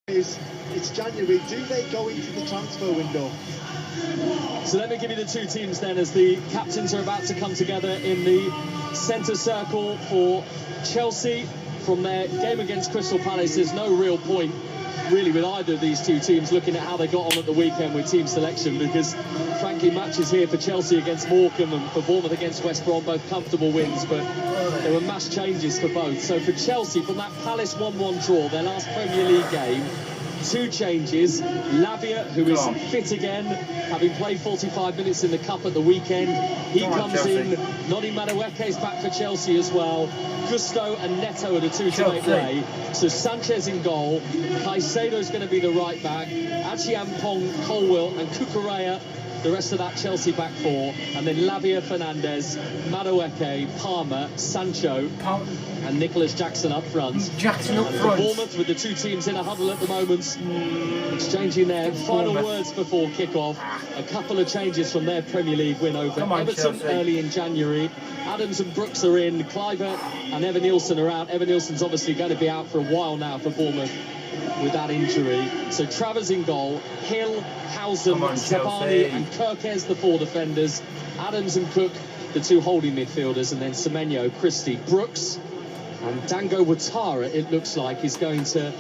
It's January. Do they go into the transfer window? So let me give you the two teams then, as the captains are about to come together in the centre circle for Chelsea. From their game against Crystal Palace, there's no real point really with either of these two teams looking at how they got on at the weekend with team selection, because frankly matches here for Chelsea against Morecambe and for Bournemouth against West Brom, both comfortable wins, but there were mass changes for both. So for Chelsea, from that Palace 1-1 draw, their last Premier League game, two changes. Lavia, who is fit again, having played 45 minutes in the Cup at the weekend, he comes in. Noni Madueke's back for Chelsea as well. Gusto and Neto are the two to make way. So Sanchez in goal. Caicedo's going to be the right back. Achiampong, Colwill and Cucurella, the rest of that Chelsea back four. And then Lavia, Fernandez, Madueke, Palmer, Sancho and Nicholas Jackson up front. For Bournemouth, with the two teams in a huddle at the moment, exchanging their final words before kick-off. A couple of changes from their Premier League win over Everton early in January. Adams and Brooks are in. Kluivert and Evan Nielsen are out. Evan Nielsen's obviously going to be out for a while now for Bournemouth with that injury. So Travers in goal, Hill, Housen, Zabani and Kirkes, the four defenders. Adams and Cook, the two holding midfielders, and then Semenyo, Christie, Brooks and Dango Ouattara, it looks like, is going to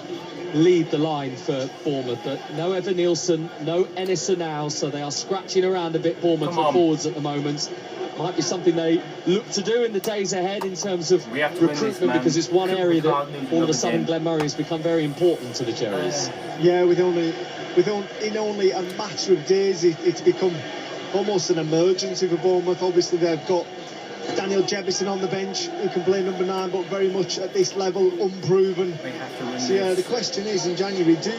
lead the line for Bournemouth. But no Evan Nielsen, no Ennis now, so they are scratching around a bit, Bournemouth, for forwards at the moment. Might be something they look to do in the days ahead in terms of recruitment, because it's one area that all of a sudden Glenn Murray has become very important to the Cherries. Yeah, in only a matter of days, it's become almost an emergency for Bournemouth. Obviously, they've got Daniel Jebison on the bench, who can play number 9, but very much at this level unproven. So yeah, the question is, in January, do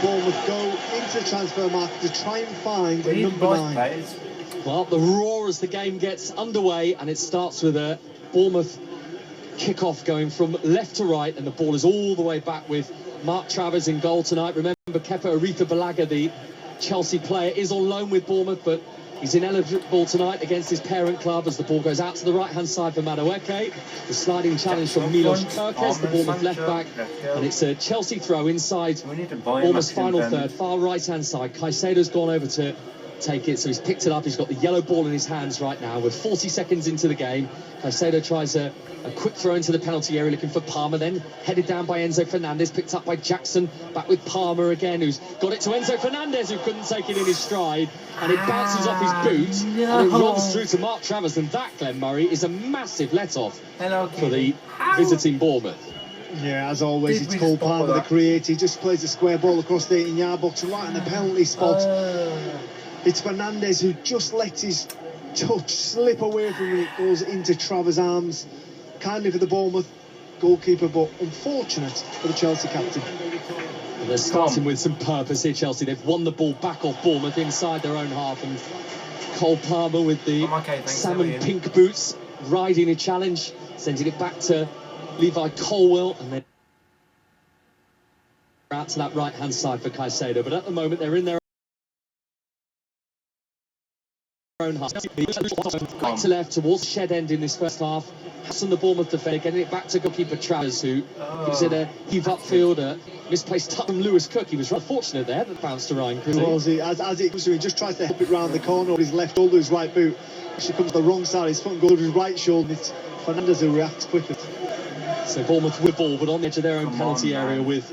Bournemouth go into the transfer market to try and find a number 9? Well, the roar as the game gets underway, and it starts with a Bournemouth kick-off going from left to right, and the ball is all the way back with Mark Travers in goal tonight. Remember, Kepa Arrizabalaga, the Chelsea player, is on loan with Bournemouth, but he's ineligible tonight against his parent club as the ball goes out to the right-hand side for Madueke. The sliding challenge from Milos Kirkes, the Bournemouth left-back, and it's a Chelsea throw inside Bournemouth's final third, far right-hand side. Caicedo's gone over to take it, so he's picked it up. He's got the yellow ball in his hands right now. We're 40 seconds into the game. Caicedo tries a quick throw into the penalty area looking for Palmer, then headed down by Enzo Fernandez, picked up by Jackson, back with Palmer again, who's got it to Enzo Fernandez, who couldn't take it in his stride, and it bounces off his boot and it rolls through to Mark Travers, and that, Glenn Murray, is a massive let-off for the visiting Bournemouth. Yeah, as always, it's Cole Palmer, the creator. He just plays a square ball across the 18-yard box right in the penalty spot. It's Fernandez who just lets his touch slip away from it. It goes into Travers' arms. Kindly for the Bournemouth goalkeeper, but unfortunate for the Chelsea captain. And they're starting with some purpose here, Chelsea. They've won the ball back off Bournemouth inside their own half, and Cole Palmer with the salmon pink boots riding a challenge, sending it back to Levi Colwill, and then out to that right-hand side for Caicedo. But at the moment, they're in their own half. Back to left towards shed end in this first half. Hassan, the Bournemouth defender, getting it back to goalkeeper Travers, who gives it a heave upfield, a misplaced touch from Lewis Cook. He was rather fortunate there, that bounced to Ryan Christie. As it comes to, he just tries to help it round the corner with his left shoulder, his right boot. Actually comes to the wrong side, his foot goes to his right shoulder, and it's Fernandez who reacts quickly. So Bournemouth with ball, but on the edge of their own penalty area with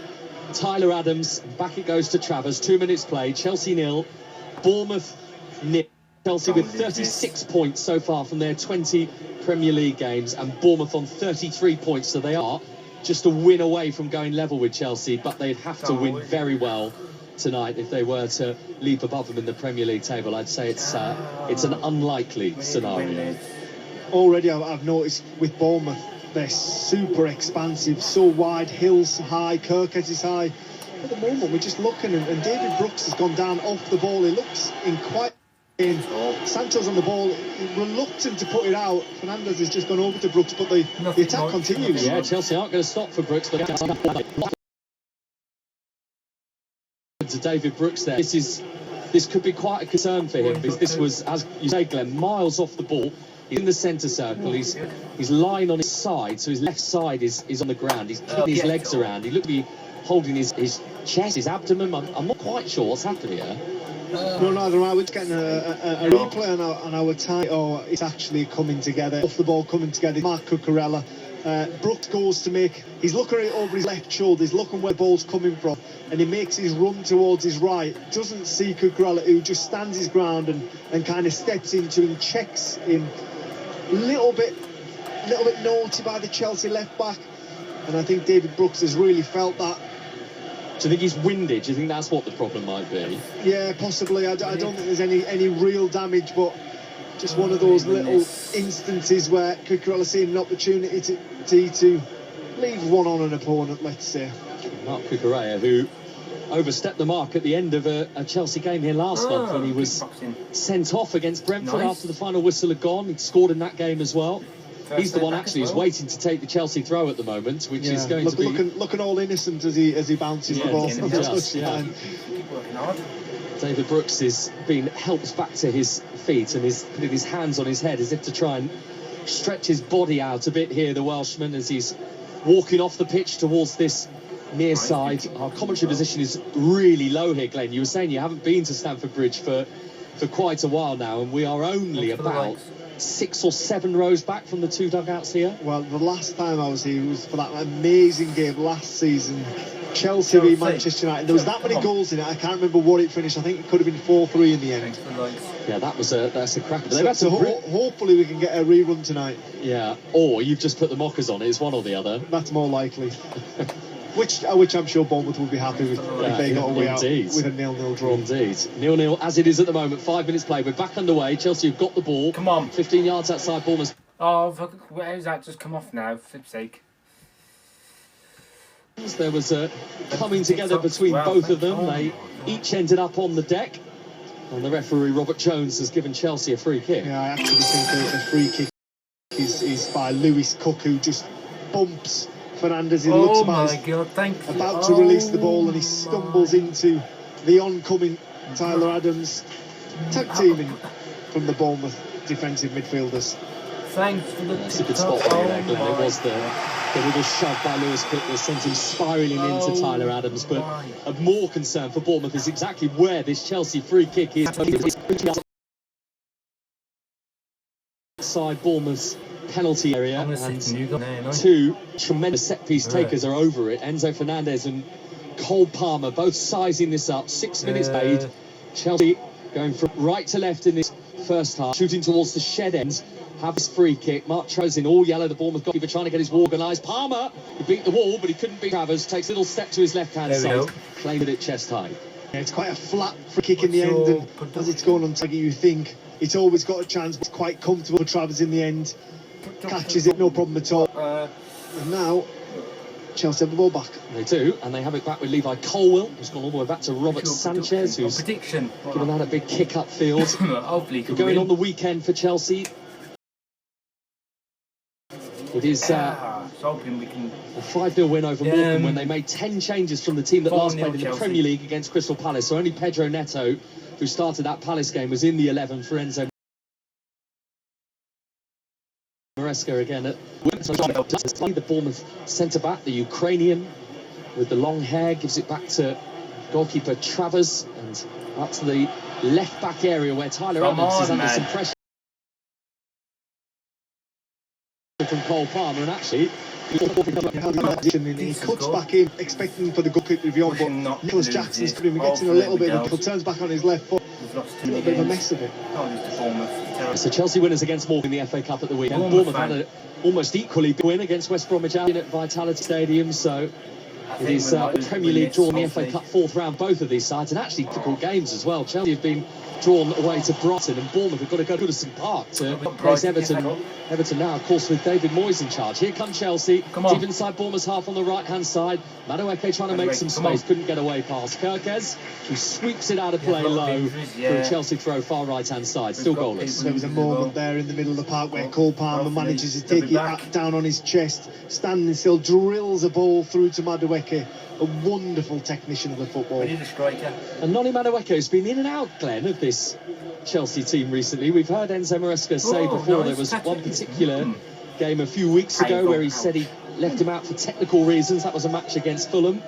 Tyler Adams. Back it goes to Travers. 2 minutes played. Chelsea 0, Bournemouth 0. Chelsea with 36 points so far from their 20 Premier League games, and Bournemouth on 33 points, so they are just a win away from going level with Chelsea, but they'd have to win very well tonight if they were to leap above them in the Premier League table. I'd say it's an unlikely scenario. Already I've noticed with Bournemouth, they're super expansive, so wide, Hill's high, Kirkes is high. At the moment we're just looking, and David Brooks has gone down off the ball. He looks in quite... Sancho's on the ball, reluctant to put it out. Fernandez has just gone over to Brooks, but the attack continues. Yeah, Chelsea aren't going to stop for Brooks, but to David Brooks there. This could be quite a concern for him, because this was, as you say, Glenn, miles off the ball. He's in the centre circle. He's lying on his side, so his left side is on the ground. He's kicking his legs around. He looked to be holding his chest, his abdomen. I'm not quite sure what's happened here. No, neither am I. We're just getting a replay on our tie. Oh, it's actually coming together. Off the ball coming together. Mark Cucurella. Brooks goes to make. He's looking over his left shoulder. He's looking where the ball's coming from, and he makes his run towards his right. Doesn't see Cucurella, who just stands his ground and kind of steps into and checks him. Little bit naughty by the Chelsea left back, and I think David Brooks has really felt that. Do you think he's winded? Do you think that's what the problem might be? Yeah, possibly. I don't think there's any real damage, but just one of those little instances where Cucurella seeing an opportunity to leave one on an opponent, let's say. Mark Cucurella, who overstepped the mark at the end of a Chelsea game here last month when he was sent off against Brentford after the final whistle had gone. He'd scored in that game as well. He's the one actually who's waiting to take the Chelsea throw at the moment, which is going to be looking all innocent as he bounces the ball. Keep working hard. David Brooks is being helped back to his feet and is putting his hands on his head as if to try and stretch his body out a bit here, the Welshman, as he's walking off the pitch towards this near side. Our commentary position is really low here, Glenn. You were saying you haven't been to Stamford Bridge for quite a while now, and we are only about 6 or 7 rows back from the 2 dugouts here. Well, the last time I was here was for that amazing game last season, Chelsea v Manchester United. There was that many goals in it. I can't remember what it finished. I think it could have been 4-3 in the end. Yeah, that's a cracker. So hopefully we can get a rerun tonight. Yeah, or you've just put the mockers on it. It's one or the other. That's more likely. Which I'm sure Bournemouth would be happy with if they got away out with a 0-0 draw. Indeed. 0-0 as it is at the moment. 5 minutes played. We're back underway. Chelsea have got the ball. Come on. 15 yards outside Bournemouth. Oh, where's that just come off now? For flip's sake. There was a coming together between both of them. They each ended up on the deck. And the referee, Robert Jones, has given Chelsea a free kick. Yeah, I actually think the free kick is by Lewis Cook, who just bumps Fernandez. He looks about to release the ball, and he stumbles into the oncoming Tyler Adams. Tag teaming from the Bournemouth defensive midfielders. Thanks for the That's a good spot there, Glenn. It was the little shove by Lewis Cook that sent him spiralling into Tyler Adams. But of more concern for Bournemouth is exactly where this Chelsea free kick is. Outside Bournemouth's penalty area, and 2 tremendous set-piece takers are over it. Enzo Fernandez and Cole Palmer both sizing this up. 6 minutes made. Chelsea going from right to left in this first half, shooting towards the shed ends. Have this free kick. Mark Trozin, all yellow. The Bournemouth goalkeeper trying to get his wall organised. Palmer, he beat the wall, but he couldn't beat Travers. Takes a little step to his left-hand side. Claimed it chest high. Yeah, it's quite a flat free kick in the end, and as it's going on target, you think it's always got a chance. It's quite comfortable for Travers in the end. Catches it, no problem at all. And now Chelsea have the ball back. They do, and they have it back with Levi Colwill, who's gone all the way back to Robert Sanchez, who's given that a big kick upfield. Going on the weekend for Chelsea. It is a 5-0 win over Morecambe when they made 10 changes from the team that last played in the Premier League against Crystal Palace. So only Pedro Neto, who started that Palace game, was in the 11 for Enzo Maresca again at the Bournemouth centre-back, the Ukrainian with the long hair, gives it back to goalkeeper Travers and up to the left-back area where Tyler Adams is under some pressure from Cole Palmer, and actually he cuts back in, expecting for the good kick to be on, but Nicholas Jackson's coming and gets in a little bit, and he turns back on his left foot. A little bit of a mess of it. So Chelsea winners against Morecambe in the FA Cup at the weekend. Bournemouth had an almost equally big win against West Bromwich Albion at Vitality Stadium, so it is a Premier League draw in the FA Cup 4th round, both of these sides, and actually difficult games as well. Chelsea have been drawn away to Brighton, and Bournemouth have got to go to Goodison Park to face Everton. Everton now, of course, with David Moyes in charge. Here come Chelsea, deep inside Bournemouth's half on the right-hand side. Madueke trying to make some space, couldn't get away past Kirkes, who sweeps it out of play low for a Chelsea throw far right-hand side, still goalless. There was a moment there in the middle of the park where Cole Palmer manages to take it down on his chest, standing still, drills a ball through to Madueke. A wonderful technician of the football. And Noni Madueke has been in and out, Glenn, of this Chelsea team recently. We've heard Enzo Maresca say before there was one particular game a few weeks ago where he said he left him out for technical reasons. That was a match against Fulham.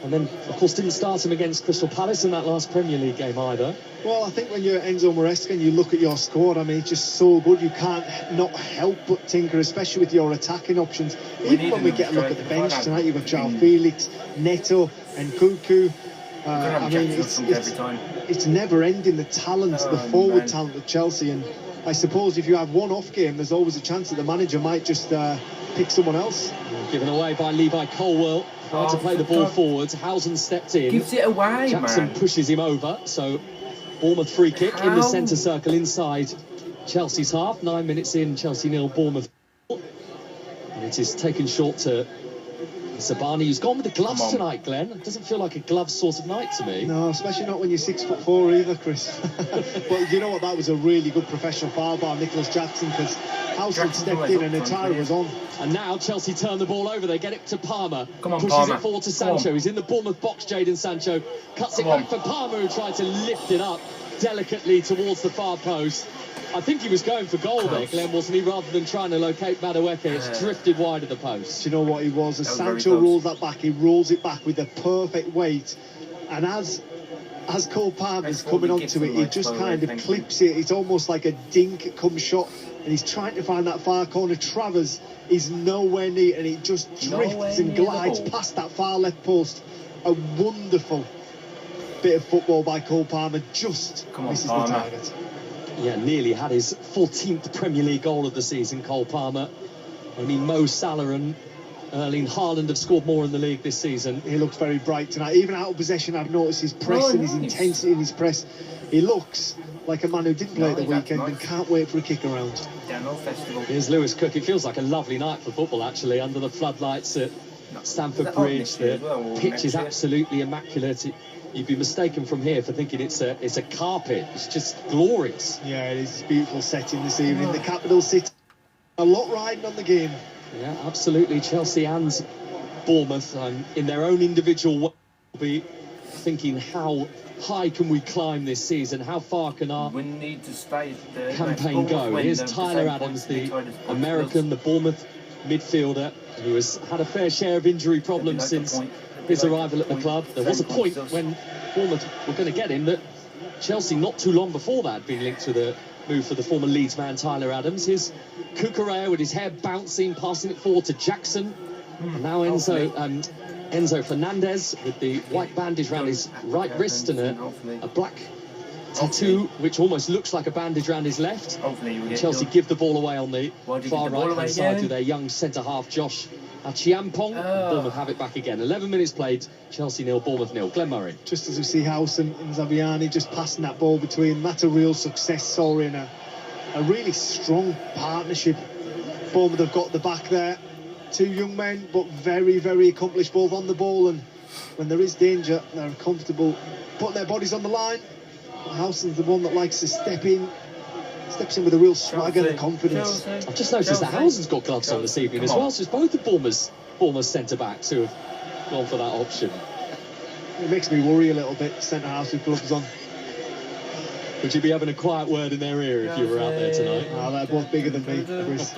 And then, of course, didn't start him against Crystal Palace in that last Premier League game either. Well, I think when you're Enzo Maresca and you look at your squad, I mean, it's just so good. You can't not help but tinker, especially with your attacking options. Even when we get a look at the bench tonight, you've got João Felix, Neto and Cuckoo. I mean, it's never-ending, the talent, the forward talent of Chelsea. And I suppose if you have one off game, there's always a chance that the manager might just pick someone else. Given away by Levi Colwill. Hard to play the ball forwards. Housen stepped in. Gives it away, Jackson pushes him over. So Bournemouth free kick in the centre circle inside Chelsea's half. 9 minutes in, Chelsea 0, Bournemouth. And it is taken short to Sabani, who's gone with the gloves tonight, Glenn. It doesn't feel like a glove sort of night to me. No, especially not when you're 6'4" either, Chris. But you know what? That was a really good professional foul by Nicholas Jackson, because Housen stepped in and Atara was on. And now Chelsea turn the ball over. They get it to Palmer. Pushes it forward to Sancho. He's in the Bournemouth box, Jadon Sancho. Cuts it back for Palmer, who tried to lift it up delicately towards the far post. I think he was going for goal there, Glenn, wasn't he? Rather than trying to locate Madueke, it's drifted wide of the post. Do you know what he was? As Sancho rolls that back, he rolls it back with the perfect weight. And as Cole Palmer's coming onto it, he just kind of clips it. It's almost like a dink come shot. And he's trying to find that far corner. Travers is nowhere near, and it just drifts and glides past that far left post. A wonderful bit of football by Cole Palmer, just misses the target. Yeah, nearly had his 14th Premier League goal of the season, Cole Palmer. Only Mo Salah and Erling Haaland have scored more in the league this season. He looks very bright tonight. Even out of possession, I've noticed his press and his intensity in his press. He looks like a man who didn't play at the weekend and can't wait for a kick around. Here's Lewis Cook. It feels like a lovely night for football, actually, under the floodlights at Stamford Bridge. The pitch is absolutely immaculate. You'd be mistaken from here for thinking it's a carpet. It's just glorious. Yeah, it is a beautiful setting this evening. The capital city. A lot riding on the game. Yeah, absolutely. Chelsea and Bournemouth, in their own individual way, will be thinking, how high can we climb this season? How far can our campaign go? Here's Tyler Adams, the American, the Bournemouth midfielder, who has had a fair share of injury problems since his arrival at the club. There was a point when Bournemouth were going to get him that Chelsea, not too long before that, had been linked with a move for the former Leeds man Tyler Adams. Here's Cucurella with his hair bouncing, passing it forward to Jackson. And now Enzo Fernandez with the white bandage around his right wrist and a black tattoo which almost looks like a bandage around his left. Chelsea give the ball away on the far right hand side to their young centre-half Josh Achiampong. Bournemouth have it back again. 11 minutes played, Chelsea 0, Bournemouth 0. Glenn Murray. Just as we see Housen and Zabiani just passing that ball between, that's a real success story and a really strong partnership. Bournemouth have got the back there. Two young men, but very, very accomplished both on the ball, and when there is danger, they're comfortable putting their bodies on the line. Housen's the one that likes to steps in with a real swagger and confidence. I've just noticed that Housen's got gloves on this evening as well, so it's both of Bournemouth centre-backs who have gone for that option. It makes me worry a little bit, centre-halves with gloves on. Would you be having a quiet word in their ear if you were out there tonight? Oh, they're both bigger than me, Chris.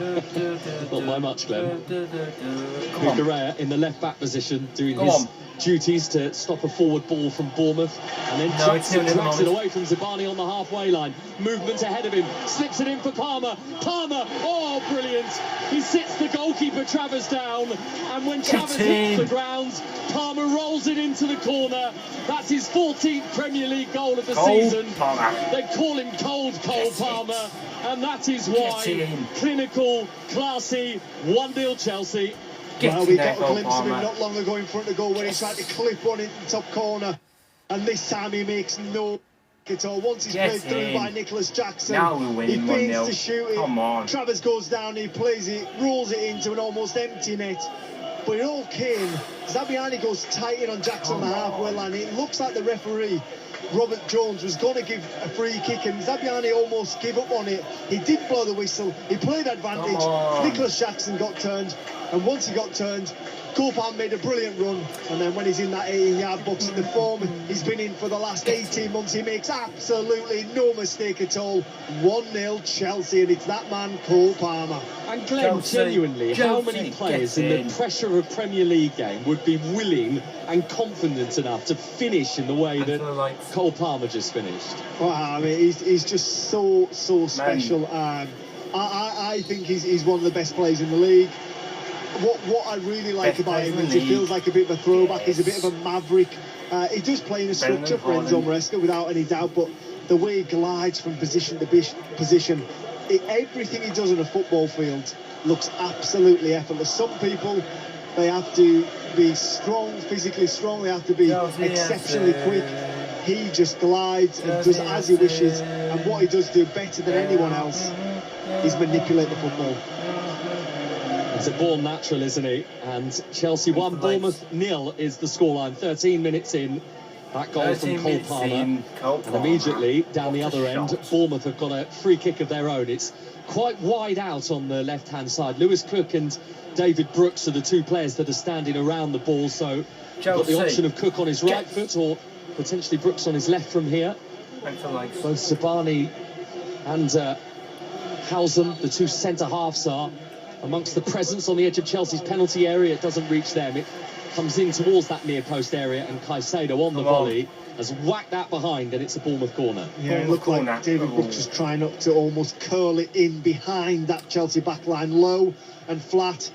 Not by much, Glenn. Cucurella in the left-back position, doing his duties to stop a forward ball from Bournemouth, and then Jackson tracks it away from Zabani on the halfway line. Movement ahead of him, slips it in for Palmer. Palmer, oh brilliant! He sits the goalkeeper Travers down, and when Travers hits the ground, Palmer rolls it into the corner. That's his 14th Premier League goal of the season. They call him Cold Cole Palmer, and that is why. Clinical, classy, 1-0 Chelsea. Well, we got a glimpse of him not long ago in front of goal when he tried to clip one in the top corner, and this time he makes no at all. Once he's played through by Nicholas Jackson, he feigns to shoot it. Travers goes down, he plays it, rolls it into an almost empty net. But it all came. Zabiani goes tight in on Jackson on the halfway line. It looks like the referee, Robert Jones, was going to give a free kick, and Zabiani almost gave up on it. He did blow the whistle. He played advantage. Nicholas Jackson got turned, and once he got turned, Cole Palmer made a brilliant run, and then when he's in that 18-yard box in the form he's been in for the last 18 months, he makes absolutely no mistake at all. 1-0 Chelsea, and it's that man, Cole Palmer. And Glenn, genuinely, how many players in the pressure of Premier League game would be willing and confident enough to finish in the way that Cole Palmer just finished? Well, I mean, he's just so special. I think he's one of the best players in the league. What I really like about him is he feels like a bit of a throwback. He's a bit of a maverick. He does play in a structure for Enzo Maresca without any doubt, but the way he glides from position to position, everything he does on a football field looks absolutely effortless. Some people, they have to be strong, physically strong, they have to be exceptionally quick. He just glides and does as he wishes, and what he does do better than anyone else is manipulate the football. He's a born natural, isn't he? And Chelsea 1, Bournemouth 0 is the scoreline. 13 minutes in, that goal from Cole Palmer. And immediately down the other end, Bournemouth have got a free kick of their own. It's quite wide out on the left-hand side. Lewis Cook and David Brooks are the two players that are standing around the ball. So you've got the option of Cook on his right foot or potentially Brooks on his left from here. Both Sabani and Howsam, the two centre-halves, are amongst the presence on the edge of Chelsea's penalty area. It doesn't reach them. It comes in towards that near post area, and Caicedo on the volley has whacked that behind, and it's a Bournemouth corner. Yeah, it looked like David Brooks was trying up to almost curl it in behind that Chelsea backline, low and flat.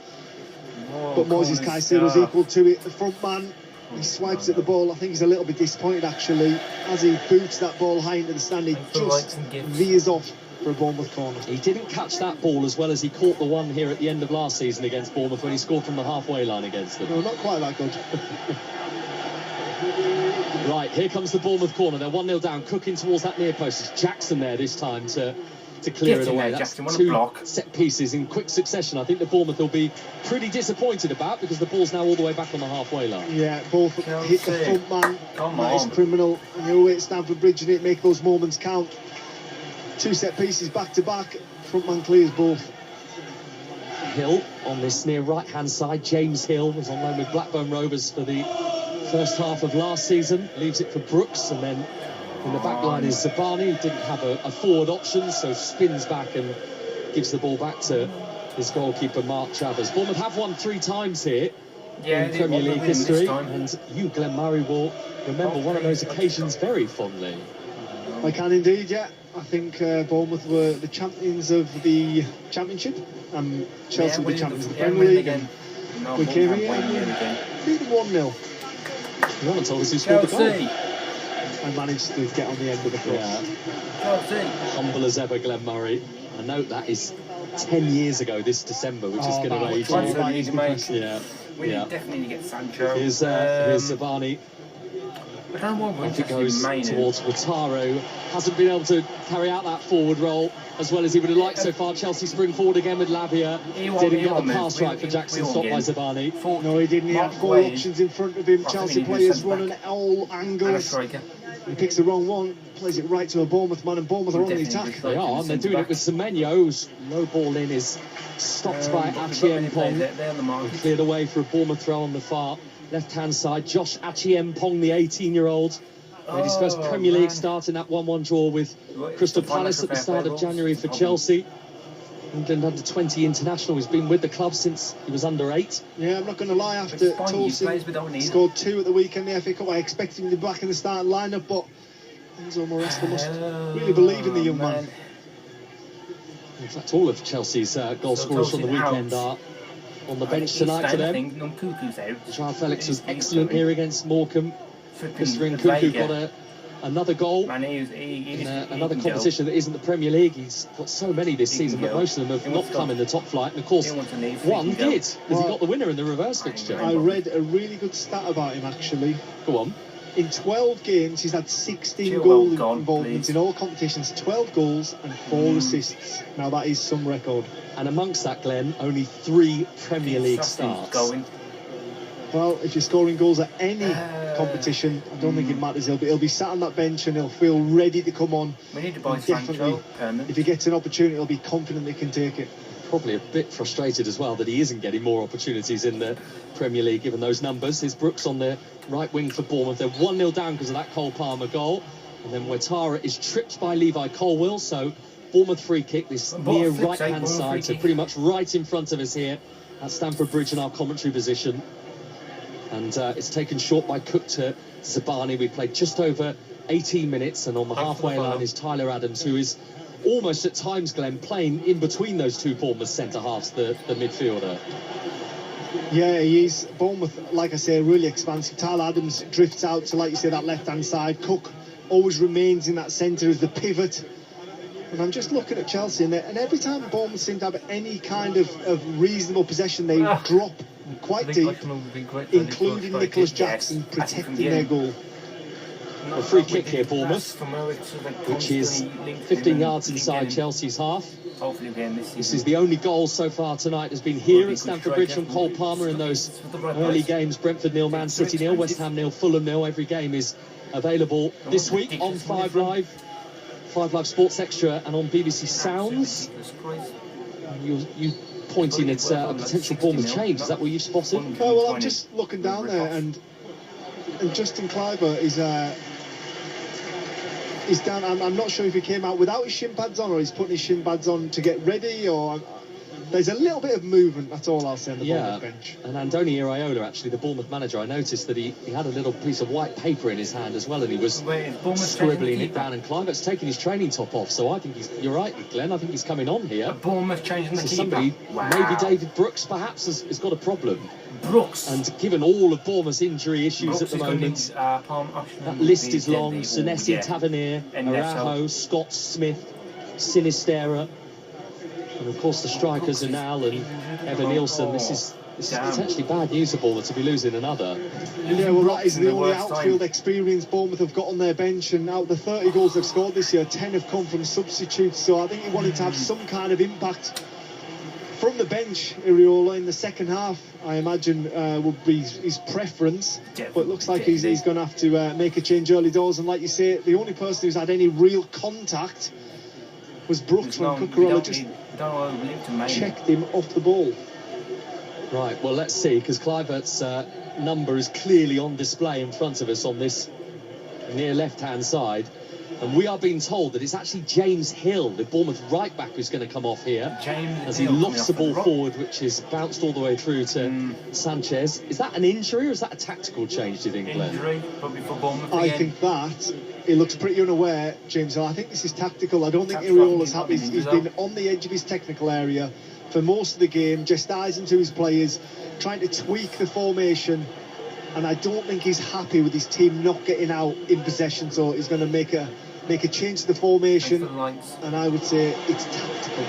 But Moises Caicedo's equal to it. The front man, he swipes at the ball. I think he's a little bit disappointed, actually. As he boots that ball high into the stand, he just veers off for a Bournemouth corner. He didn't catch that ball as well as he caught the one here at the end of last season against Bournemouth when he scored from the halfway line against them. No, not quite that good. Right, here comes the Bournemouth corner. They're 1-0 down. Cooking towards that near post. It's Jackson there this time to clear it away. That's two set pieces in quick succession. I think the Bournemouth will be pretty disappointed about, because the ball's now all the way back on the halfway line. Yeah, both hit the front man. That is criminal. And you're away at Stamford Bridge, and it make those moments count. Two set pieces back to back. Front man clears both. Hill on this near right hand side. James Hill was on loan with Blackburn Rovers for the first half of last season. Leaves it for Brooks, and then in the back line is Zabani. He didn't have a forward option, so spins back and gives the ball back to his goalkeeper Mark Travers. Bournemouth have won 3 times here in Premier League history, and you, Glenn Murray, will remember one of those occasions very fondly. I can indeed, yeah. I think Bournemouth were the champions of the Championship, and Chelsea were the champions of the Premier League. And we came here and beat them 1-0. You haven't told us who scored the goal. I managed to get on the end of the cross. Yeah. Humble as ever, Glenn Murray. I note that is 10 years ago this December, which is going to age you. We definitely get Sancho. Here's Zabani. I don't know what it goes towards Wataru. Hasn't been able to carry out that forward roll as well as he would have liked so far. Chelsea spring forward again with Lavia. Didn't get the pass right for Jackson, stopped by Zabani. No, he didn't. He had 4 options in front of him. Chelsea players running at all angles. He picks the wrong one, plays it right to a Bournemouth man, and Bournemouth are on the attack. They are, and they're doing it with Semenyo, whose low ball in is stopped by Achiempong. Cleared away for a Bournemouth throw on the far left-hand side. Josh Achiempong, the 18-year-old, made his first Premier League start in that 1-1 draw with Crystal Palace at the start of January for Chelsea. England under-20 international. He's been with the club since he was under 8. Yeah, I'm not going to lie, after Tosin scored 2 at the weekend in the FA Cup, I expected him to be back in the starting lineup, but Enzo Maresca must really believe in the young man. In fact, all of Chelsea's goal scorers from the weekend are on the bench tonight for them. João Felix was excellent here against Morecambe. Mr. Nkunku got another goal in another competition that isn't the Premier League. He's got so many this season, but most of them have not come in the top flight. And of course, one did, because he got the winner in the reverse fixture. I read a really good stat about him, actually. Go on. In 12 games, he's had 16 goal involvements in all competitions, 12 goals and 4 assists. Now, that is some record. And amongst that, Glenn, only 3 Premier League starts. Well, if you're scoring goals at any competition, I don't think it matters. He'll be sat on that bench and he'll feel ready to come on. We need to buy definitely, if he gets an opportunity, he'll be confident he can take it. probably a bit frustrated as well that he isn't getting more opportunities in the Premier League given those numbers. Here's Brooks on the right wing for Bournemouth. They're 1-0 down because of that Cole Palmer goal. And then Ouattara is tripped by Levi Colwill. So Bournemouth free kick, this near right-hand side, so pretty much right in front of us here at Stamford Bridge in our commentary position. And it's taken short by Cook to Zabani. We played just over 18 minutes, and on the halfway line is Tyler Adams, who is almost at times, Glenn, playing in between those two Bournemouth centre-halves, the midfielder. Yeah, he is. Bournemouth, like I say, really expansive. Tyler Adams drifts out to, like you say, that left-hand side. Cook always remains in that centre as the pivot. And I'm just looking at Chelsea, and every time Bournemouth seem to have any kind of reasonable possession, they drop quite deep, including Nicholas Jackson protecting their goal. A free kick here, Bournemouth, which is 15 yards inside Chelsea's half. This is the only goal so far tonight has been here at Stamford Bridge from Cole Palmer in those early games. Brentford 0, Man City 0, West Ham 0, Fulham 0. Every game is available this week on 5 Live Sports Extra and on BBC Sounds. You pointing at a potential Bournemouth change. Is that what you've spotted? Oh, well, I'm just looking down there, and Justin Kluivert is down. I'm not sure if he came out without his shin pads on or he's putting his shin pads on to get ready, or there's a little bit of movement, that's all I'll say on the Bournemouth bench. And Andoni Iraola, actually, the Bournemouth manager, I noticed that he had a little piece of white paper in his hand as well, and he was scribbling it down, and Kluivert's taking his training top off, so I think you're right, Glenn, I think he's coming on here. Bournemouth changing the keeper. Somebody, maybe David Brooks perhaps, has got a problem. Brooks. And given all of Bournemouth's injury issues at the moment, that list is long. Senesi, Tavernier, Araujo, Scott, Smith, Sinisterra, and of course the strikers are Nal and Evan Nielsen. This is potentially bad news for Bournemouth to be losing another. Yeah, well, that is the only outfield experience Bournemouth have got on their bench, and out of the 30 goals they've scored this year, 10 have come from substitutes, so I think he wanted to have some kind of impact from the bench. Iraola in the second half, I imagine, would be his preference, but it looks like he's going to have to make a change early doors. And like you say, the only person who's had any real contact was Brooks when Cucurella just checked him off the ball. Right, well, let's see, because Kluivert's number is clearly on display in front of us on this near left-hand side. And we are being told that it's actually James Hill, the Bournemouth right-back, who's going to come off here as he lofts the ball forward, which is bounced all the way through to Sanchez. Is that an injury or is that a tactical change, do you think, Glenn? Injury, probably for Bournemouth I think that he looks pretty unaware, James Hill. I think this is tactical. I don't think Iraola's happy. He's been on the edge of his technical area for most of the game, just eyes into his players, trying to tweak the formation. And I don't think he's happy with his team not getting out in possession, so he's going to make a change to the formation, and I would say it's tactical.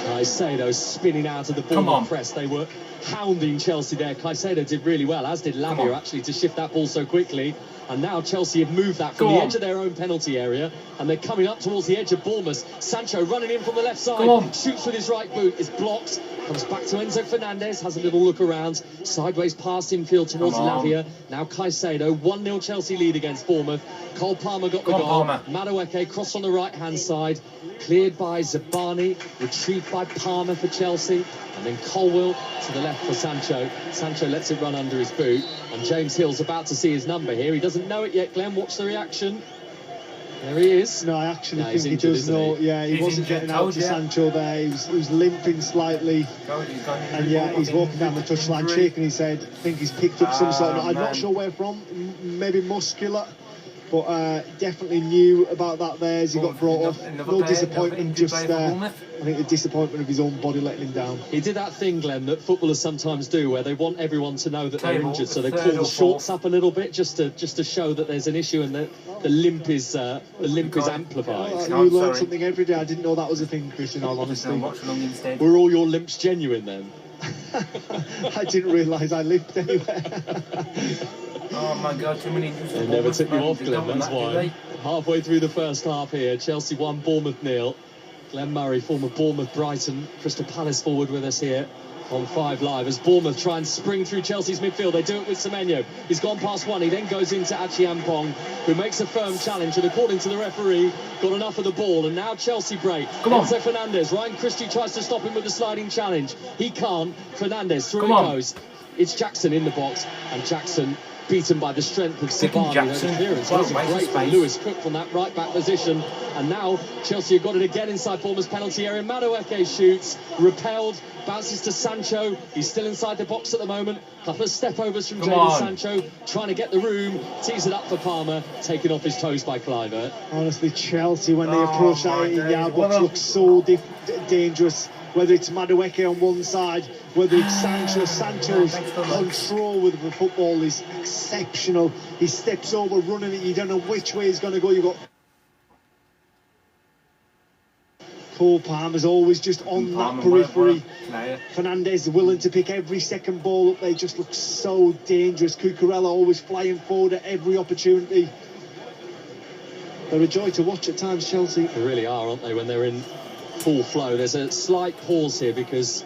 Caicedo spinning out of the Bournemouth press. They were hounding Chelsea there. Caicedo did really well, as did Lavia, actually, to shift that ball so quickly. And now Chelsea have moved that from the edge of their own penalty area, and they're coming up towards the edge of Bournemouth. Sancho running in from the left side, shoots with his right boot, is blocked, comes back to Enzo Fernandez, has a little look around, sideways past infield towards Lavia. Now Caicedo, 1-0 Chelsea lead against Bournemouth. Cole Palmer got the goal. Madueke cross on the right-hand side, cleared by Zabani, retrieved by Palmer for Chelsea, and then Colwill to the left for Sancho. Sancho lets it run under his boot, and James Hill's about to see his number here. He doesn't know it yet, Glenn. Watch the reaction. There he is. No, I actually think he does know. Yeah, he wasn't getting out to Sancho there. He was limping slightly. And yeah, he's walking down the touchline, shaking his head. I think he's picked up some sort of... I'm not sure where from. Maybe muscular. But definitely knew about that there as he got brought off. No disappointment, just I think the disappointment of his own body letting him down. He did that thing, Glenn, that footballers sometimes do, where they want everyone to know that they're injured, so they pull the shorts up a little bit just to show that there's an issue and that the limp is amplified. You learn something every day. I didn't know that was a thing, Chris, in all honesty. Were all your limps genuine then? I didn't realise I limped anywhere. Oh my God, too many injuries. They never took you off, Glenn, that's why. Halfway through the first half here, Chelsea 1, Bournemouth 0. Glenn Murray, former Bournemouth, Brighton, Crystal Palace forward with us here on 5 Live as Bournemouth try and spring through Chelsea's midfield. They do it with Semenyo. He's gone past one. He then goes into Achiampong, who makes a firm challenge, and according to the referee, got enough of the ball. And now Chelsea break. Enzo Fernandez. Ryan Christie tries to stop him with the sliding challenge. He can't. Fernandez, through he goes. It's Jackson in the box, and Jackson beaten by the strength of Savani. Clearance wasn't great by Lewis Cook from that right back position. And now Chelsea have got it again inside Bournemouth's penalty area. Madueke shoots, repelled, bounces to Sancho. He's still inside the box at the moment. Couple of step overs from Jadon Sancho, trying to get the room, tees it up for Palmer, taken off his toes by Kluivert. Honestly, Chelsea, when they approach that 18-yard box, looks so dangerous. Whether it's Madueke on one side, whether it's Sancho's control with the football is exceptional. He steps over, running it, you don't know which way he's going to go. You've got Cole Palmer's always just on that periphery. Fernandez willing to pick every second ball up there, just looks so dangerous. Cucurella always flying forward at every opportunity. They're a joy to watch at times, Chelsea. They really are, aren't they, when they're in full flow. There's a slight pause here because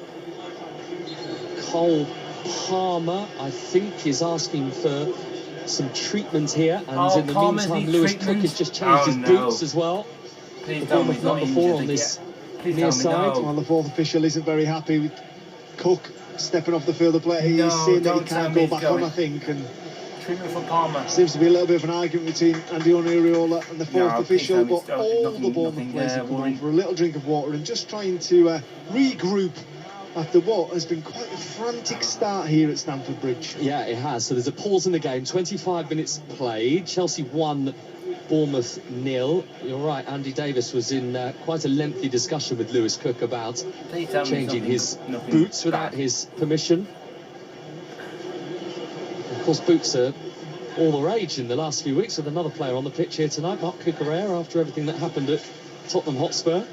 Cole Palmer, I think, is asking for some treatment here, and in the meantime Lewis Cook has just changed his boots as well. Please tell me he's not before on this near side. Well, the fourth official isn't very happy with Cook stepping off the field of play. He's saying that he can't go back on, I think, and treatment for Palmer. Seems to be a little bit of an argument between Andy Oniriola and the fourth official, but all the Bournemouth players have come on for a little drink of water and just trying to regroup after what has been quite a frantic start here at Stamford Bridge. Yeah, it has. So there's a pause in the game. 25 minutes played. Chelsea 1, Bournemouth 0. You're right, Andy Davis was in quite a lengthy discussion with Lewis Cook about changing his boots without his permission. Of course, boots are all the rage in the last few weeks, with another player on the pitch here tonight, Marc Cucurella, after everything that happened at Tottenham Hotspur.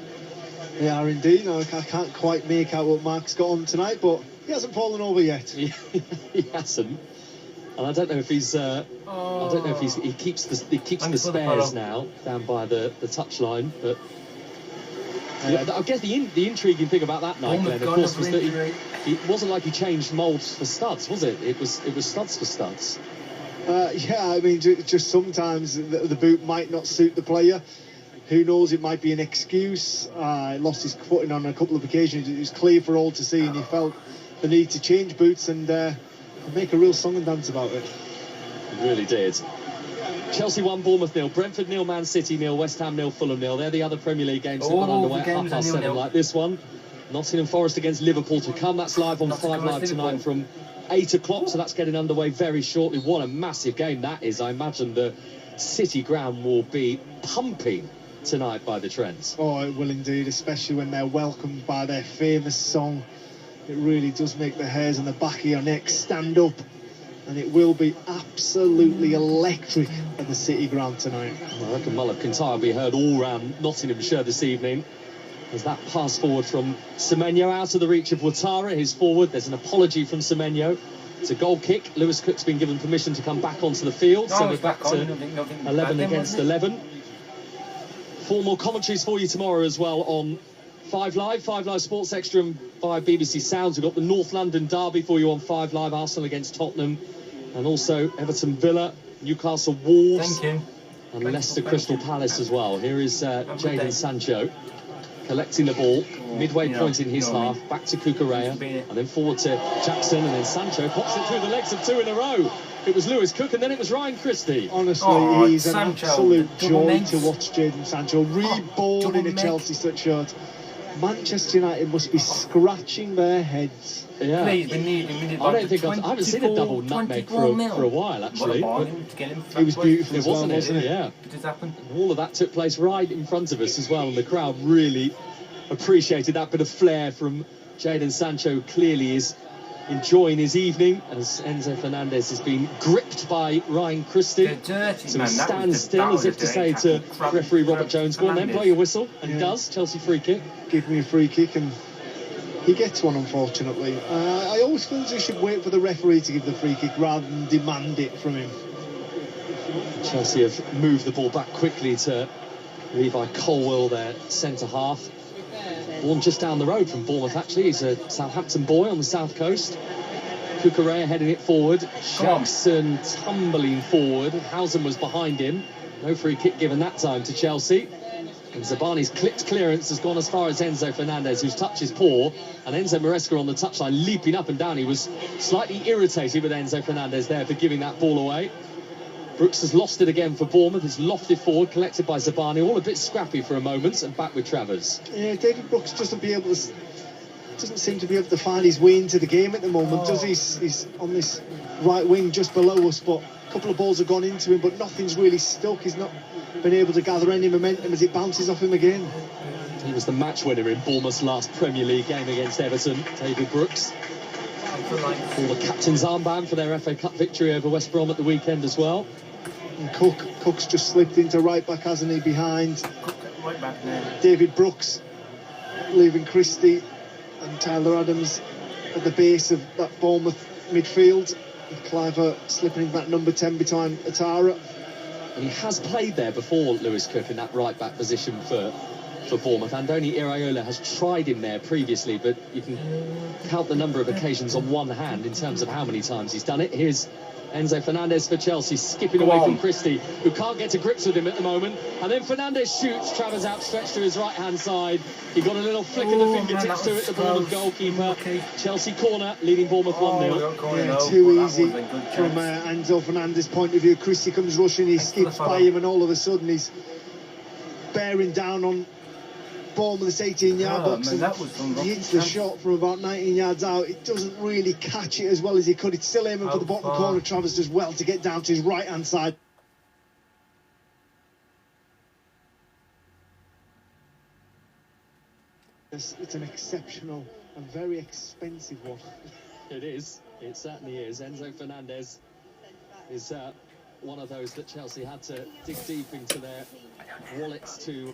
They are indeed. I can't quite make out what Marc's got on tonight, but he hasn't fallen over yet. He hasn't. And I don't know if he's. I don't know if he keeps the spares now down by the touchline. But I guess the intriguing thing about that night, Glenn, of course, was that it wasn't like he changed moulds for studs, was it? It was studs for studs. Yeah, I mean, just sometimes the boot might not suit the player. Who knows, it might be an excuse. Lost his footing on a couple of occasions. It was clear for all to see, and he felt the need to change boots and make a real song and dance about it. He really did. Chelsea 1, Bournemouth 0, Brentford 0, Man City 0, West Ham 0, Fulham 0. They're the other Premier League games that got underway at 7:30 like this one. Nottingham Forest against Liverpool to come. That's live on 5 Live tonight from 8 o'clock, so that's getting underway very shortly. What a massive game that is. I imagine the City ground will be pumping tonight by the Trents. Oh, it will indeed, especially when they're welcomed by their famous song. It really does make the hairs on the back of your neck stand up, and it will be absolutely electric at the City ground tonight. I reckon Mull of Kintyre will be heard all round Nottinghamshire this evening. There's that pass forward from Semenyo out of the reach of Ouattara, his forward. There's an apology from Semenyo. It's a goal kick. Lewis Cook's been given permission to come back onto the field, so we're back to 11 against 11. 4 more commentaries for you tomorrow as well on 5 Live Sports Extra and via BBC Sounds. We've got the North London derby for you on 5 Live, Arsenal against Tottenham, and also Everton Villa, Newcastle Wolves, and Leicester Crystal Palace as well. Here is Jadon Sancho collecting the ball, midway point in his half, back to Cucurella, and then forward to Jackson, and then Sancho pops it through the legs of 2 in a row. It was Lewis Cook, and then it was Ryan Christie. Honestly, he's an absolute joy to watch. Jadon Sancho, reborn in a Chelsea shirt. Manchester United must be scratching their heads. Yeah. Please, we need I don't think I haven't seen a double nutmeg for a while, actually. It was beautiful as well, wasn't it? Yeah. And all of that took place right in front of us as well, and the crowd really appreciated that bit of flair from Jadon Sancho. Clearly is enjoying his evening as Enzo Fernandez has been gripped by Ryan Christie. So he stands still as if to say to referee Robert Jones, go on then, blow your whistle, and he does. Chelsea free kick. Give me a free kick, and he gets one, unfortunately. I always feel he should wait for the referee to give the free kick rather than demand it from him. Chelsea have moved the ball back quickly to Levi Colwill, their centre half. born just down the road from Bournemouth, actually. He's a Southampton boy on the south coast. Cucurella heading it forward. Jackson tumbling forward. Housen was behind him. No free kick given that time to Chelsea. And Zabani's clipped clearance has gone as far as Enzo Fernandez, whose touch is poor. And Enzo Maresca on the touchline, leaping up and down. He was slightly irritated with Enzo Fernandez there for giving that ball away. Brooks has lost it again for Bournemouth. It's lofted forward, collected by Zabani. All a bit scrappy for a moment, and back with Travers. Yeah, David Brooks doesn't seem to be able to find his way into the game at the moment, does he? He's on this right wing just below us, but a couple of balls have gone into him, but nothing's really stuck. He's not been able to gather any momentum as it bounces off him again. He was the match winner in Bournemouth's last Premier League game against Everton, David Brooks. All the captain's armband for their FA Cup victory over West Brom at the weekend as well. And Cook's just slipped into right back, hasn't he, behind Right back now. David Brooks, leaving Christie and Tyler Adams at the base of that Bournemouth midfield. And Cliver slipping into that number 10 behind Atara. And he has played there before, Lewis Cook, in that right back position for Bournemouth. Andoni Iraola has tried him there previously, but you can count the number of occasions on one hand in terms of how many times he's done it. Here's Enzo Fernandez for Chelsea, skipping away from Christie, who can't get to grips with him at the moment. And then Fernandez shoots, Travers outstretched to his right-hand side. He got a little flick of the fingertips to it, the Bournemouth goalkeeper. Chelsea corner, leading Bournemouth 1-0. Yeah, too easy from Enzo Fernandez's point of view. Christie comes rushing, he skips by him, and all of a sudden he's bearing down on Bournemouth's 18-yard box, and he hits the shot from about 19 yards out. It doesn't really catch it as well as he could. It's still aiming for the bottom corner. Travers does well to get down to his right-hand side. It's an exceptional and very expensive one. It is. It certainly is. Enzo Fernandez is one of those that Chelsea had to dig deep into their wallets to.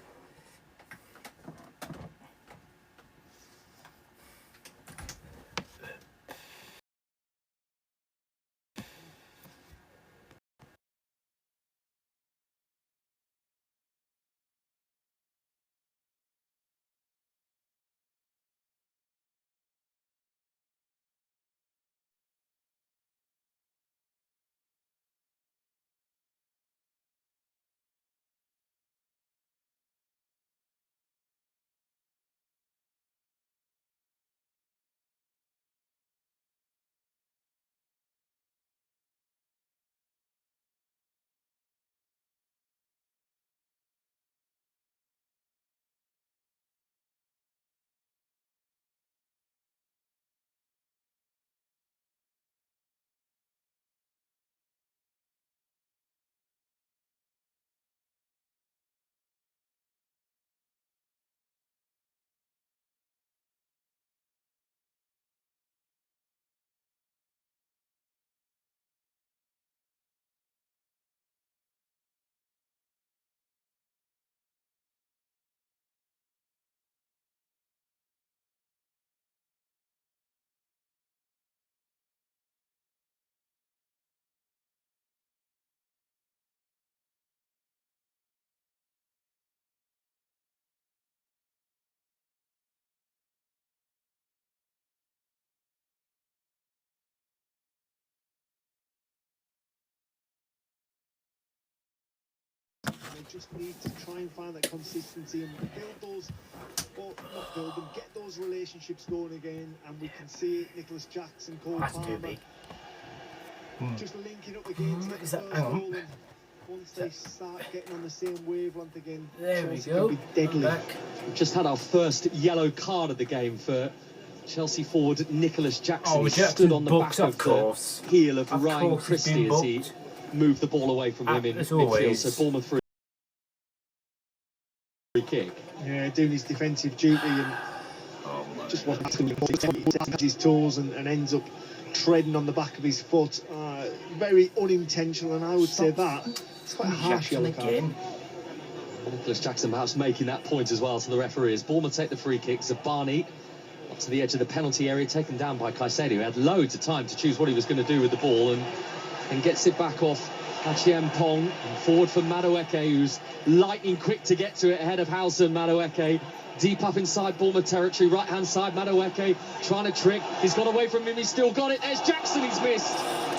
They just need to try and find that consistency and get those relationships going again, and we can see Nicholas Jackson, Cole Palmer just linking up again to get the first goal, and once they start getting on the same wavelength again, there we Chelsea go. can be deadly. We've just had our first yellow card of the game for Chelsea forward Nicholas Jackson. He stood on the back of the heel of Ryan Christie as he moved the ball away from him in midfield. So Bournemouth free kick. Yeah, doing his defensive duty and just watching his toes and ends up treading on the back of his foot. Very unintentional, and I would say that it's quite a harsh yellow card. Nicholas Jackson perhaps making that point as well to the referees. Bournemouth take the free kick. Zabani up to the edge of the penalty area, taken down by Caicedo, who had loads of time to choose what he was going to do with the ball, and gets it back off Hachiem Pong, and forward for Madueke, who's lightning quick to get to it ahead of Housen. Madueke deep up inside Bournemouth territory, right-hand side, Madueke trying to trick. He's got away from him, he's still got it. There's Jackson, he's missed.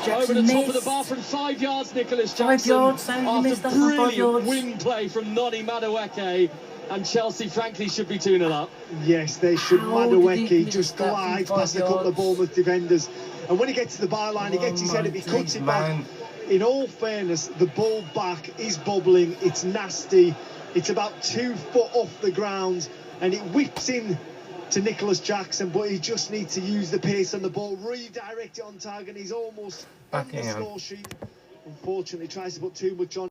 Over the top of the bar from 5 yards, Nicholas Jackson. 5 yards, after brilliant wing play from Noni Madueke. And Chelsea, frankly, should be 2-0 up. Yes, they should. Madueke just glides past a couple of Bournemouth defenders. And when he gets to the byline, he gets his head up, he cuts it back. In all fairness, the ball back is bubbling, it's nasty. It's about 2 foot off the ground, and it whips in to Nicholas Jackson, but he just needs to use the pace on the ball, redirect it on target, and he's almost on the score sheet. Unfortunately, tries to put too much on.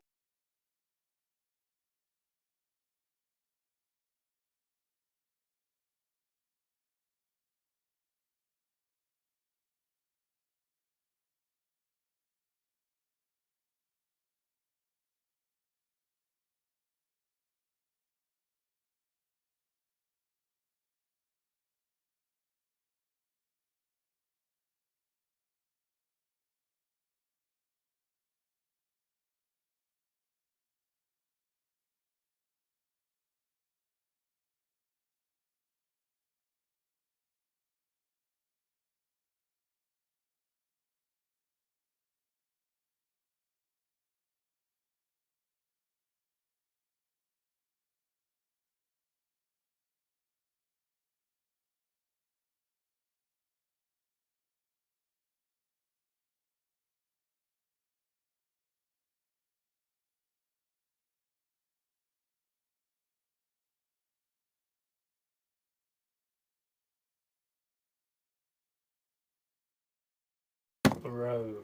Bro,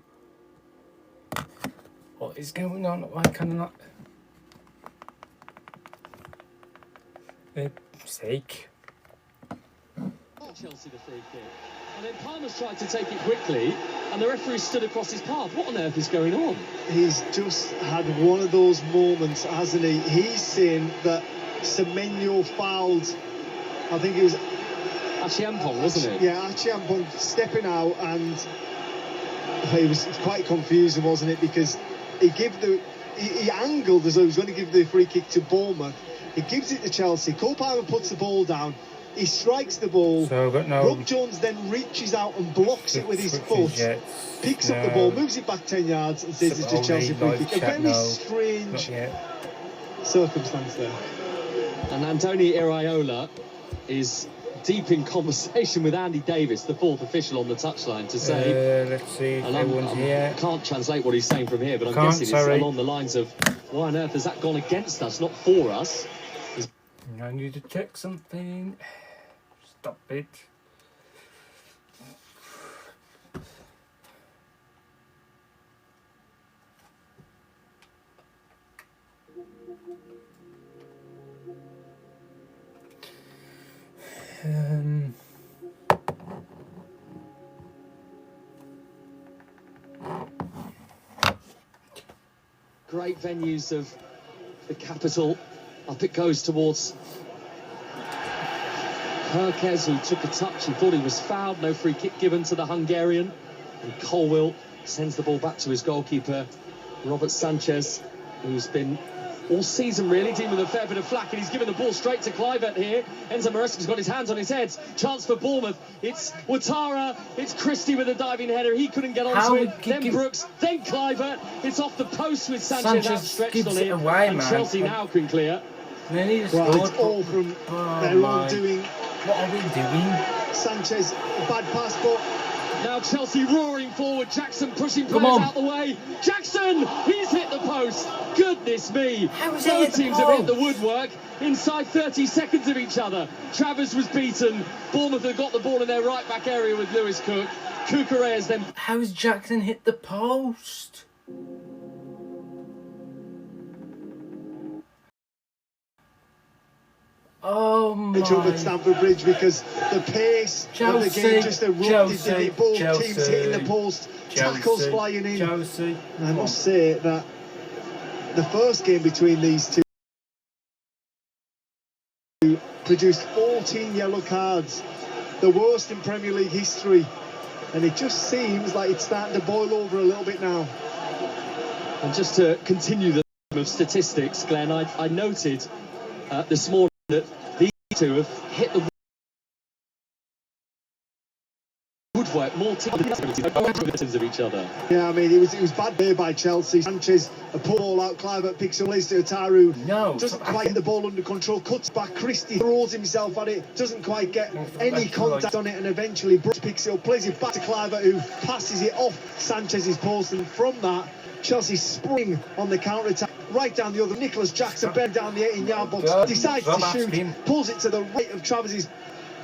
what is going on? Why can I not? For sake. Chelsea the free kick. And then Palmer's tried to take it quickly, and the referee stood across his path. What on earth is going on? He's just had one of those moments, hasn't he? He's saying that Semenyo fouled, I think it was Achiampong, wasn't it? Yeah, Achiampong stepping out, and it was quite confusing, wasn't it? Because he angled as though he was going to give the free kick to Bournemouth. He gives it to Chelsea. Cole Palmer puts the ball down. He strikes the ball. Rob Jones then reaches out and blocks it with his foot. Picks up the ball, moves it back 10 yards, and says it's a Chelsea free kick. A very strange circumstance there. And Andoni Iraola is deep in conversation with Andy Davis, the fourth official on the touchline, to say. Let's see if everyone's here. I can't translate what he's saying from here, but I'm guessing it's along the lines of, why on earth has that gone against us, not for us? I need to check something. Stop it. Great venues of the capital. Up it goes towards Herkes, who took a touch. He thought he was fouled. No free kick given to the Hungarian. And Colwill sends the ball back to his goalkeeper, Robert Sanchez, who's been all season really dealing with a fair bit of flack, and he's given the ball straight to Kluivert here. Enzo Maresca's got his hands on his head. Chance for Bournemouth. It's Ouattara. It's Christie with a diving header. He couldn't get onto it. Then Brooks. Then Kluivert. It's off the post with Sanchez outstretched on it. And Chelsea now can clear. Well, it's all from their own doing. What are we doing? Sanchez, bad pass, but now Chelsea roaring forward. Jackson pushing players out the way. Jackson, he's hit the post. Goodness me. Both teams have hit the woodwork inside 30 seconds of each other. Travers was beaten. Bournemouth have got the ball in their right back area with Lewis Cook. Cucurella then. How's Jackson hit the post? Oh my! At Stamford Bridge, because the pace of the game just erupted. Both teams hitting the post, tackles flying in. And I must say that the first game between these two produced 14 yellow cards, the worst in Premier League history, and it just seems like it's starting to boil over a little bit now. And just to continue the theme of statistics, Glenn, I noted this morning that these to have hit the woodwork more of each other. Yeah, I mean, it was bad play by Chelsea. Sanchez, a poor ball out, Clivert picks up Leicester, Taru doesn't quite get the ball under control, cuts back, Christie throws himself at it, doesn't quite get any contact on it, and eventually Brooks picks it up, plays it back to Clivert, who passes it off Sanchez's post, and from that, Chelsea spring on the counter-attack, right down the other. Nicholas Jackson bent down the 18-yard box, decides to shoot, pulls it to the right of Travis's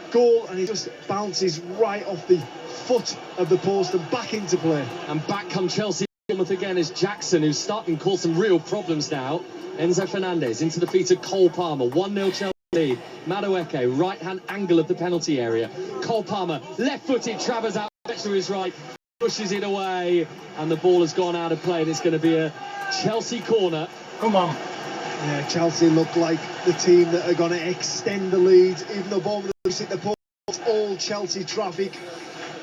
goal, and he just bounces right off the foot of the post and back into play. And back come Chelsea. Bournemouth again is Jackson, who's starting to cause some real problems now. Enzo Fernandez into the feet of Cole Palmer. 1-0 Chelsea lead. Madueke, right-hand angle of the penalty area. Cole Palmer, left-footed, Travers out to his right, pushes it away, and the ball has gone out of play, and it's going to be a Chelsea corner. Come on. Yeah, Chelsea look like the team that are going to extend the lead, even though Bournemouth hit the post, all Chelsea traffic.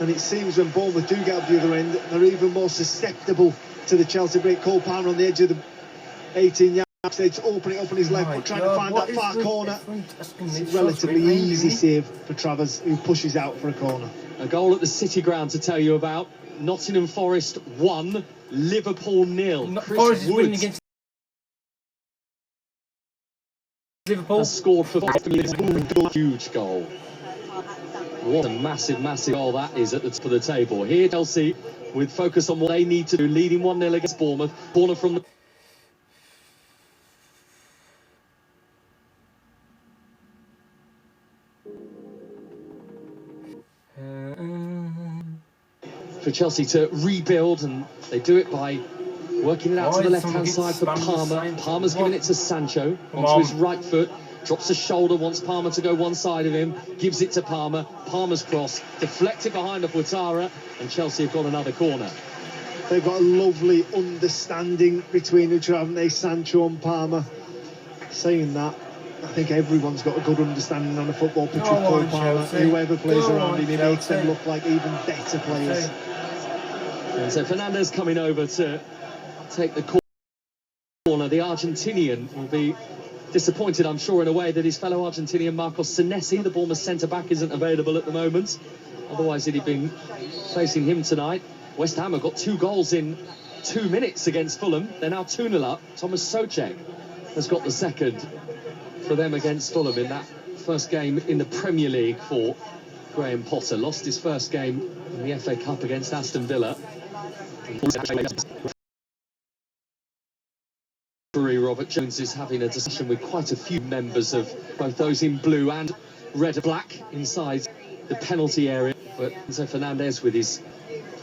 And it seems when Bournemouth do get up the other end, they're even more susceptible to the Chelsea break. Cole Palmer on the edge of the 18-yard stage, opening up on his left foot, trying to find that far corner. It's a relatively easy save for Travers, who pushes out for a corner. A goal at the City Ground to tell you about. Nottingham Forest 1, Liverpool 0. Forest is winning against Liverpool. Has scored for huge goal. What a massive, massive goal that is at the top of the table. Here, Chelsea, with focus on what they need to do, leading 1-0 against Bournemouth. Corner from the... For Chelsea to rebuild, and they do it by working it out to the left-hand side for Palmer. Palmer's giving it to Sancho onto his right foot. Drops a shoulder, wants Palmer to go one side of him, gives it to Palmer. Palmer's cross, deflected behind of Ouattara, and Chelsea have got another corner. They've got a lovely understanding between each other, haven't they, Sancho and Palmer? Saying that, I think everyone's got a good understanding on the football pitch with Cole Palmer. Whoever plays around him, he makes them look like even better players. And so Fernandez coming over to take the corner. The Argentinian will be disappointed, I'm sure, in a way that his fellow Argentinian Marcos Senesi, the Bournemouth centre-back, isn't available at the moment. Otherwise, he'd have been facing him tonight. West Ham have got 2 goals in 2 minutes against Fulham. They're now 2-0 up. Thomas Soucek has got the second for them against Fulham in that first game in the Premier League for Graham Potter. Lost his first game in the FA Cup against Aston Villa. Robert Jones is having a discussion with quite a few members of both those in blue and red and black inside the penalty area. But Enzo Fernandez, with his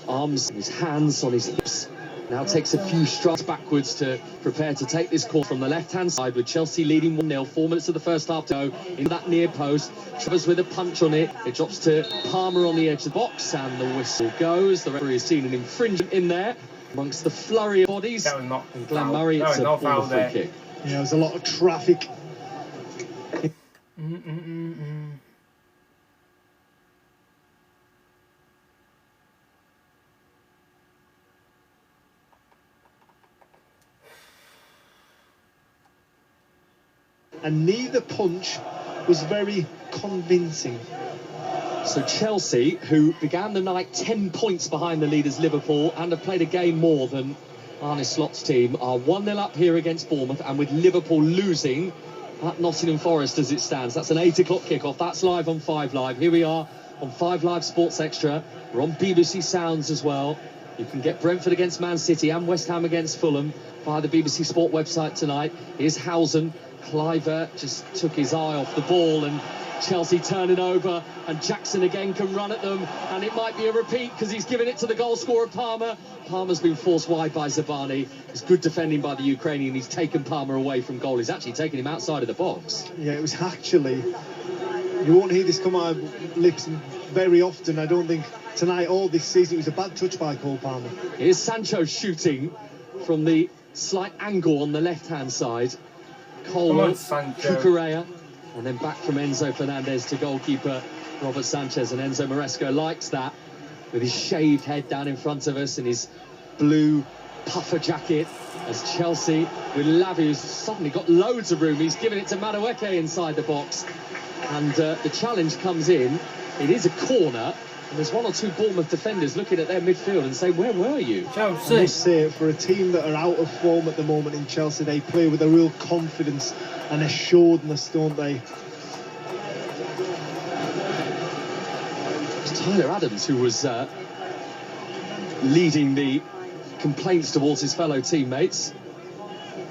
arms and his hands on his hips, now takes a few strides backwards to prepare to take this corner from the left-hand side, with Chelsea leading 1-0, 4 minutes of the first half to go, in that near post. Travers with a punch on it. It drops to Palmer on the edge of the box, and the whistle goes. The referee has seen an infringement in there amongst the flurry of bodies. And Glenn Murray, it's a free kick. Yeah, there's a lot of traffic. And neither punch was very convincing. So Chelsea, who began the night 10 points behind the leaders Liverpool and have played a game more than Arne Slot's team, are 1-0 up here against Bournemouth, and with Liverpool losing at Nottingham Forest as it stands. That's an 8 o'clock kickoff. That's live on 5 Live. Here we are on 5 Live Sports Extra. We're on BBC Sounds as well. You can get Brentford against Man City and West Ham against Fulham via the BBC Sport website tonight. Here's Housen. Clivert just took his eye off the ball, and Chelsea turning over, and Jackson again can run at them, and it might be a repeat because he's given it to the goal scorer Palmer. Palmer's been forced wide by Zabani. It's good defending by the Ukrainian. He's taken Palmer away from goal. He's actually taken him outside of the box. Yeah, it was actually, you won't hear this come out of lips very often, I don't think, tonight or this season. It was a bad touch by Cole Palmer. Here's Sancho shooting from the slight angle on the left-hand side. Cole, Cucurella, and then back from Enzo Fernandez to goalkeeper Robert Sanchez. And Enzo Maresco likes that, with his shaved head down in front of us and his blue puffer jacket, as Chelsea, with Lavie, who's suddenly got loads of room, he's given it to Madueke inside the box. And the challenge comes in. It is a corner. And there's one or two Bournemouth defenders looking at their midfield and saying, where were you? Chelsea. I must say, for a team that are out of form at the moment in Chelsea, they play with a real confidence and assuredness, don't they? It's Tyler Adams who was leading the complaints towards his fellow teammates.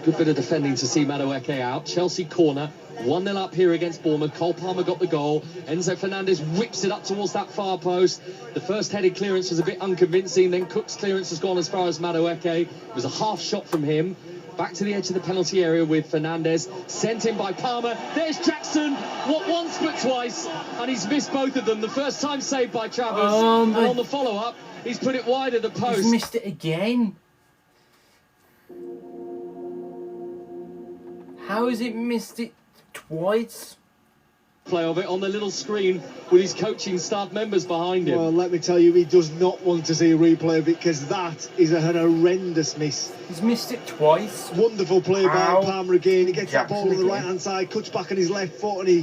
Good bit of defending to see Madueke out. Chelsea corner, 1-0 up here against Bournemouth. Cole Palmer got the goal. Enzo Fernandez whips it up towards that far post. The first headed clearance was a bit unconvincing. Then Cook's clearance has gone as far as Madueke. It was a half shot from him. Back to the edge of the penalty area with Fernandez. Sent in by Palmer. There's Jackson. What, once but twice. And he's missed both of them. The first time saved by Travers. And on the follow-up, he's put it wide of the post. He's missed it again. How has it missed it twice? Play of it on the little screen with his coaching staff members behind him. Well, let me tell you, he does not want to see a replay of it, because that is a horrendous miss. He's missed it twice. Wonderful play by Palmer again. He gets Jackson that ball on the again. right-hand side, cuts back on his left foot, and he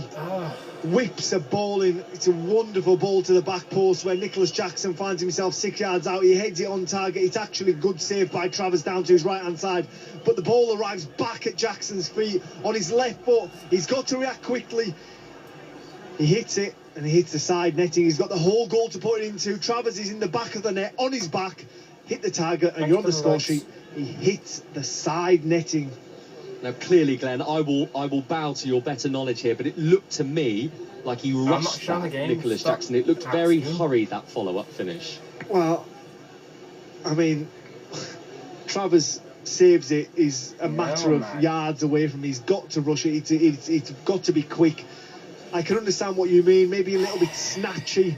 whips a ball in. It's a wonderful ball to the back post where Nicholas Jackson finds himself 6 yards out. He heads it on target. It's actually a good save by Travers down to his right-hand side. But the ball arrives back at Jackson's feet on his left foot. He's got to react quickly. He hits it, and he hits the side netting. He's got the whole goal to put it into. Travers is in the back of the net, on his back, hit the target, and you're on the score sheet. He hits the side netting. Now, clearly, Glenn, I will bow to your better knowledge here, but it looked to me like he rushed that Nicholas Jackson. It looked very hurried, that follow-up finish. Well, I mean, Travers saves it. Is a matter of yards away from him. He's got to rush it. It's got to be quick. I can understand what you mean, maybe a little bit snatchy,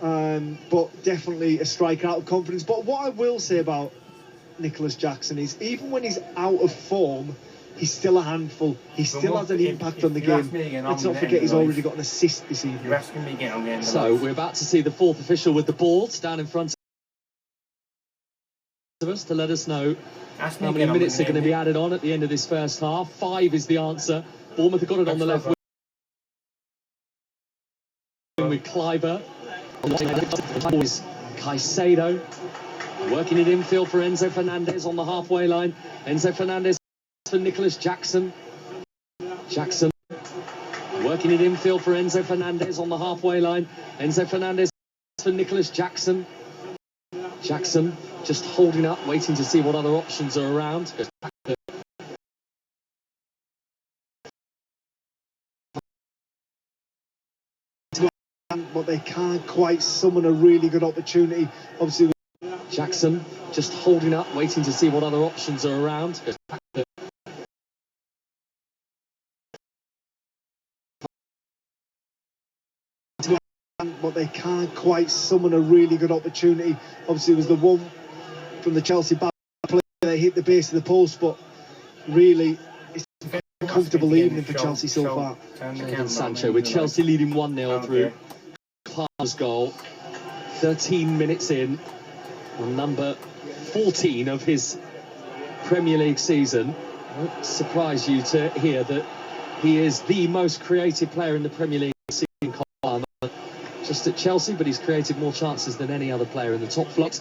but definitely a strike out of confidence. But what I will say about Nicholas Jackson is, even when he's out of form, he's still a handful. He still has an impact on the game. Let's not forget he's already got an assist this evening. You're asking me again on the end of So we're about to see the fourth official with the ball down in front of us to let us know how many minutes are going to be added on at the end of this first half. 5 is the answer. Bournemouth have got it on the left wing with Cliver. Is Caicedo working it infield for Enzo Fernandez on the halfway line. Enzo Fernandez for Nicholas Jackson. Jackson working it infield for Enzo Fernandez on the halfway line. Enzo Fernandez for Nicholas Jackson. Jackson just holding up, waiting to see what other options are around. But they can't quite summon a really good opportunity. Obviously, Jackson just holding up, waiting to see what other options are around. but they can't quite summon a really good opportunity. Obviously, it was the one from the Chelsea back play. They hit the base of the post, but really, it's a comfortable evening for Chelsea so far. Jadon Sancho with Chelsea leading 1-0 through Palmer's goal. 13 minutes in, on number 14 of his Premier League season. It won't surprise you to hear that he is the most creative player in the Premier League season, Palmer. Just at Chelsea, but he's created more chances than any other player in the top flight.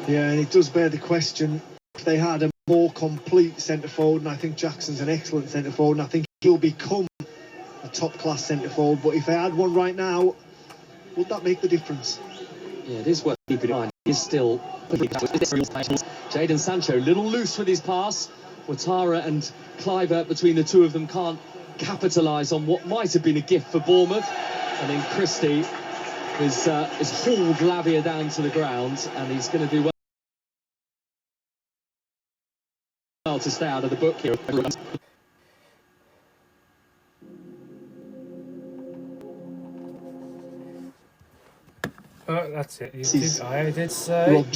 Yeah, and it does bear the question, if they had a more complete centre-forward, and I think Jackson's an excellent centre-forward, and I think he'll become a top-class centre-forward, but if they had one right now, would that make the difference? Yeah, it is worth keeping in mind. He's still Jadon Sancho, little loose with his pass. Ouattara and Kluivert, between the two of them, can't capitalise on what might have been a gift for Bournemouth. And then Christie is hauled Lavia down to the ground, and he's going to do well to stay out of the book here. That's it. I did say.